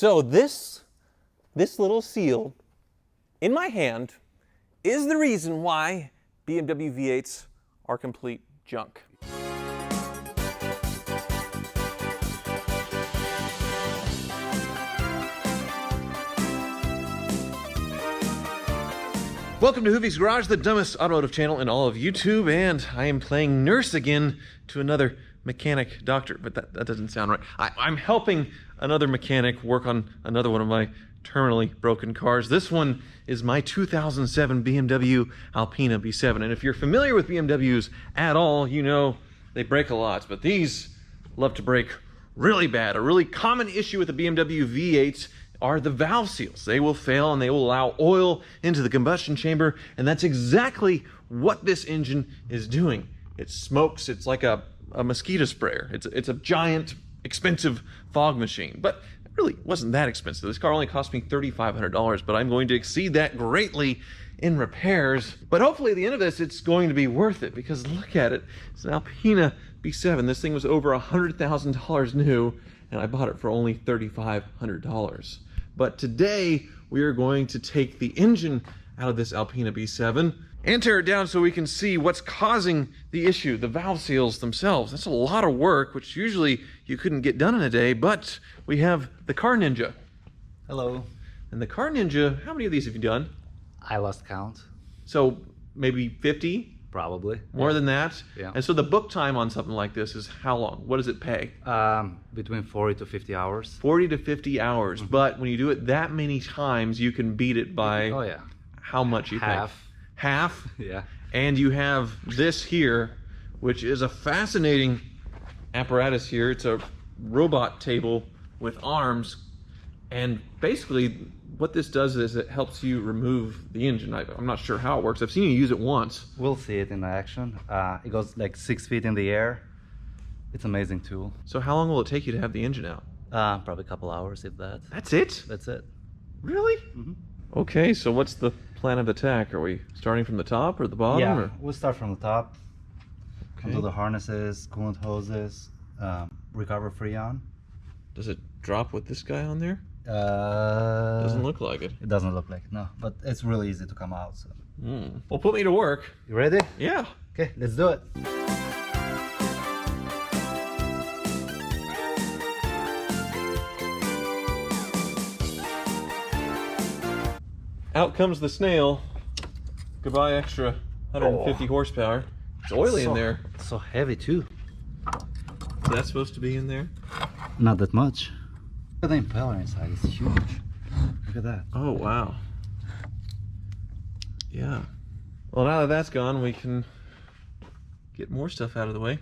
So this little seal in my hand is the reason why BMW V8s are complete junk. Welcome to Hoovies Garage, the dumbest automotive channel in all of YouTube, and I am playing nurse again to another mechanic doctor, but that doesn't sound right. I'm helping another mechanic work on another one of my terminally broken cars. This one is my 2007 BMW Alpina B7, and if you're familiar with BMWs at all, you know they break a lot, but these love to break really bad. A really common issue with the BMW V8s are the valve seals. They will fail and they will allow oil into the combustion chamber, and that's exactly what this engine is doing. It smokes. It's like a mosquito sprayer. It's a giant, expensive fog machine, but it really wasn't that expensive. This car only cost me $3,500, but I'm going to exceed that greatly in repairs. But hopefully at the end of this, it's going to be worth it, because look at it. It's an Alpina B7. This thing was over $100,000 new, and I bought it for only $3,500. But today we are going to take the engine out of this Alpina B7 and tear it down so we can see what's causing the issue, the valve seals themselves. That's a lot of work, which usually you couldn't get done in a day, but we have the Car Ninja. Hello. And the Car Ninja, how many of these have you done? I lost count. So maybe 50? Probably. More than that? Yeah. And so the book time on something like this is how long? What does it pay? Between 40 to 50 hours. 40 to 50 hours. But when you do it that many times, you can beat it by Oh yeah. how much you Half. think? Half? Yeah. And you have this here, which is a fascinating apparatus here. It's a robot table with arms, and basically what this does is it helps you remove the engine. I'm not sure how it works. I've seen you use it once. We'll see it in action. It goes like 6 feet in the air. It's an amazing tool. So how long will it take you to have the engine out? Probably a couple hours, if that. That's it? That's it. Really? Mm-hmm. Okay, so what's the plan of attack? Are we starting from the top or the bottom? Yeah, Or? we'll start from the top. Okay. Undo the harnesses, coolant hoses, recover freon. Does it drop with this guy on there? Doesn't look like it. It doesn't look like, no, but it's really easy to come out. So. Well, put me to work. You ready? Yeah. Okay, let's do it. Out comes the snail. Goodbye, extra 150 horsepower. It's oily in there. So heavy too. Is that supposed to be in there? Not that much. Look at the impeller inside, it's huge. Look at that. Oh, wow. Yeah. Well, now that that's gone, we can get more stuff out of the way.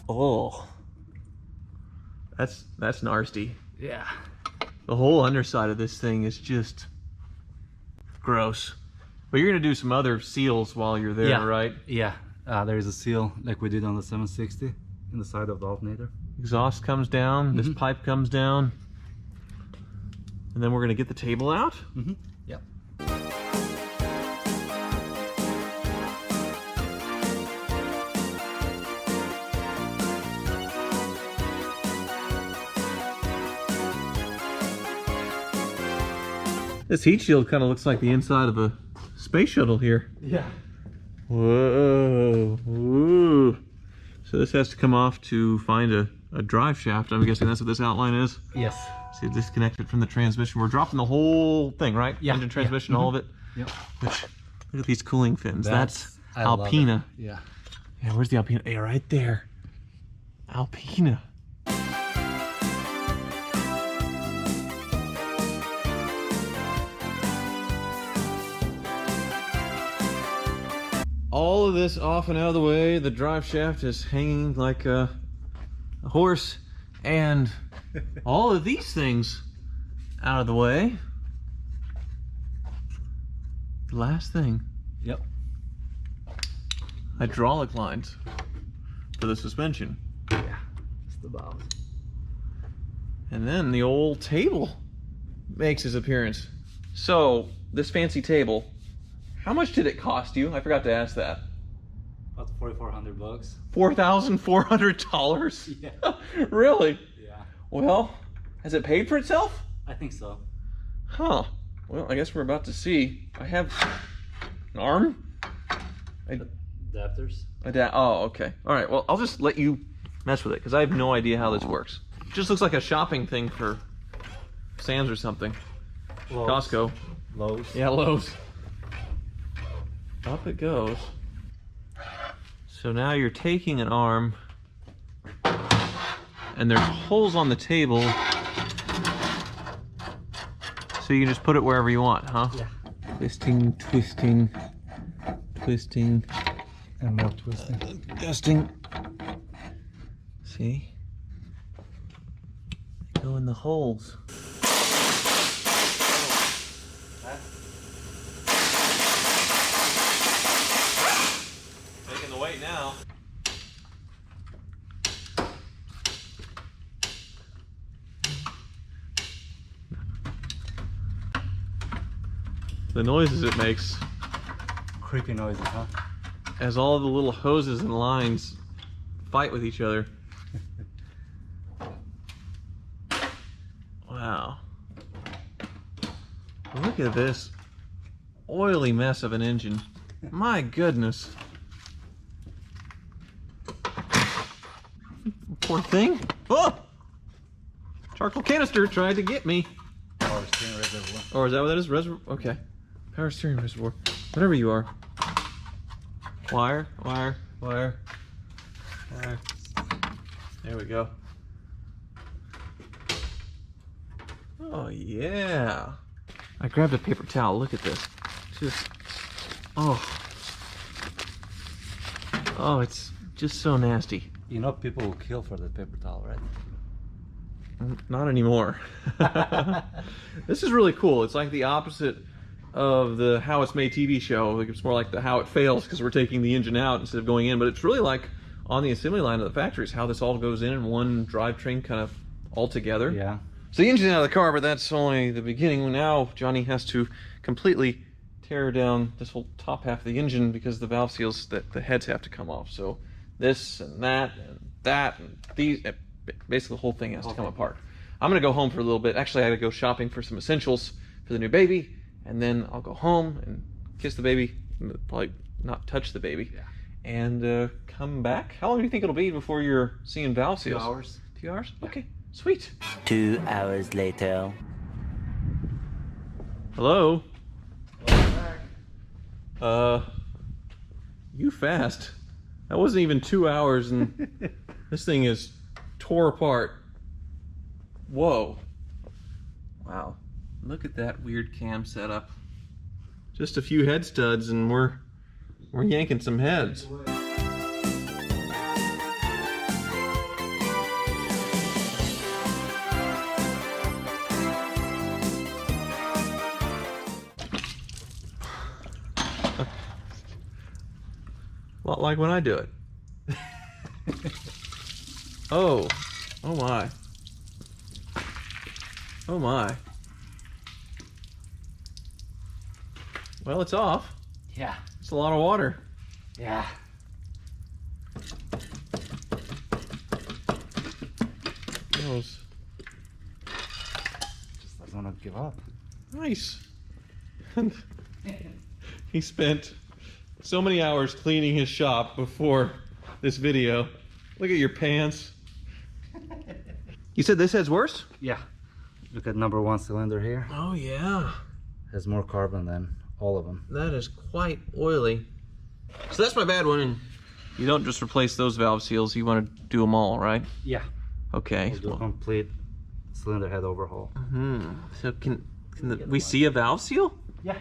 Oh. That's nasty. Yeah. The whole underside of this thing is just gross. But you're gonna do some other seals while you're there, right? Yeah. There is a seal like we did on the 760 in the side of the alternator. Exhaust comes down, this pipe comes down, and then we're gonna get the table out? Yep. This heat shield kind of looks like the inside of a space shuttle here. Yeah. Whoa. Ooh. So this has to come off to find a drive shaft. I'm guessing that's what this outline is. Yes. See, disconnected from the transmission. We're dropping the whole thing, right? Yeah. Engine, transmission, all of it. Yep. Which, look at these cooling fins. That's I love Alpina. it. Yeah. Yeah, where's the Alpina? Yeah, right there. Alpina. All of this off and out of the way. The drive shaft is hanging like a horse, and all of these things out of the way. The last thing. Yep. Hydraulic lines for the suspension. Yeah. Just about. And then the old table makes his appearance. So, this fancy table, how much did it cost you? I forgot to ask that. About $4,400. $4,400? Yeah. Really? Yeah. Well, has it paid for itself? I think so. Huh. Well, I guess we're about to see. I have an arm? Adapters? Oh, okay. All right, well, I'll just let you mess with it because I have no idea how this works. It just looks like a shopping thing for Sam's or something. Lowe's. Costco. Lowe's. Yeah, Lowe's. Up it goes. So now you're taking an arm and there's holes on the table so you can just put it wherever you want, huh? Yeah. Twisting, twisting, twisting. And more twisting. Adjusting. See? They go in the holes. Taking the weight now. The noises it makes Creepy noises, huh? as all the little hoses and lines fight with each other. Wow. Look at this oily mess of an engine. My goodness. Poor thing. Oh! Charcoal canister tried to get me. Power steering reservoir. Or is that what that is? Reservoir? Okay. Power steering reservoir. Whatever you are. Wire, wire, wire, wire. There we go. Oh, yeah. I grabbed a paper towel. Look at this. Just, oh. Oh, it's just so nasty. You know people will kill for the paper towel, right? Not anymore. This is really cool. It's like the opposite of the How It's Made TV show. Like it's more like the How It Fails because we're taking the engine out instead of going in. But it's really like on the assembly line of the factories how this all goes in one drivetrain kind of all together. Yeah. So the engine's out of the car, but that's only the beginning. Now Johnny has to completely tear down this whole top half of the engine because the valve seals, that the heads have to come off. So this and that and these, basically the whole thing has to come apart. I'm gonna go home for a little bit. Actually, I gotta go shopping for some essentials for the new baby, and then I'll go home and kiss the baby, probably not touch the baby, and come back. How long do you think it'll be before you're seeing valve seals? 2 hours. 2 hours? Okay, sweet. 2 hours later. Hello? You fast. That wasn't even 2 hours and this thing is tore apart. Whoa. Wow. Look at that weird cam setup. Just a few head studs and we're yanking some heads. A lot like when I do it. Oh my. Oh my. Well, it's off. Yeah. It's a lot of water. Yeah. Those. Just doesn't want to give up. Nice. He spent so many hours cleaning his shop before this video. Look at your pants. You said this head's worse? Yeah. Look at number 1 cylinder here. Oh yeah. Has more carbon than all of them. That is quite oily. So that's my bad one. And you don't just replace those valve seals. You want to do them all, right? Yeah. Okay. We'll do a complete cylinder head overhaul. So can we see a valve seal? Yeah.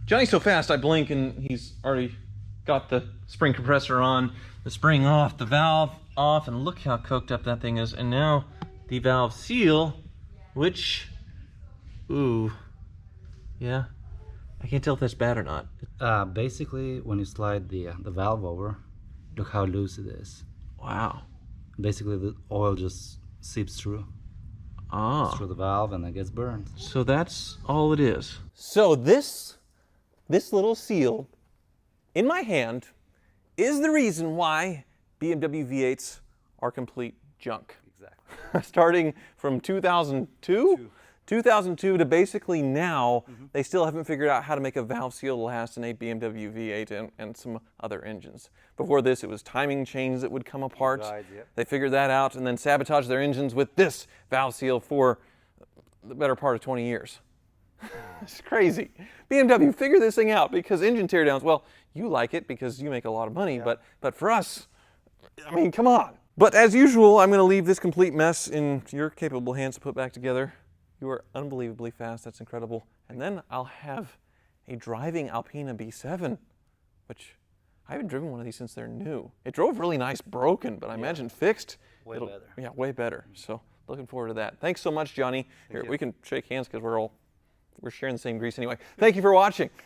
Johnny's so fast, I blink and he's already got the spring compressor on, the spring off, the valve off, and look how coked up that thing is. And now the valve seal, which, ooh, yeah, I can't tell if that's bad or not. Basically, when you slide the valve over, look how loose it is. Wow. Basically, the oil just seeps through Ah. the valve and it gets burned. So that's all it is. So this little seal in my hand is the reason why BMW V8s are complete junk. Exactly. Starting from 2002 to basically now, they still haven't figured out how to make a valve seal last in a BMW V8 and some other engines. Before this, it was timing chains that would come apart. Right, yep. They figured that out and then sabotaged their engines with this valve seal for the better part of 20 years. It's crazy. BMW, figure this thing out, because engine teardowns, well, you like it because you make a lot of money, but for us, I mean, come on. But as usual, I'm going to leave this complete mess in your capable hands to put back together. You are unbelievably fast. That's incredible. And then I'll have a driving Alpina B7, which I haven't driven one of these since they're new. It drove really nice broken, but I imagine fixed. Way better. Yeah, way better. So looking forward to that. Thanks so much, Johnny. Here, we can shake hands because we're sharing the same grease anyway. Thank you for watching.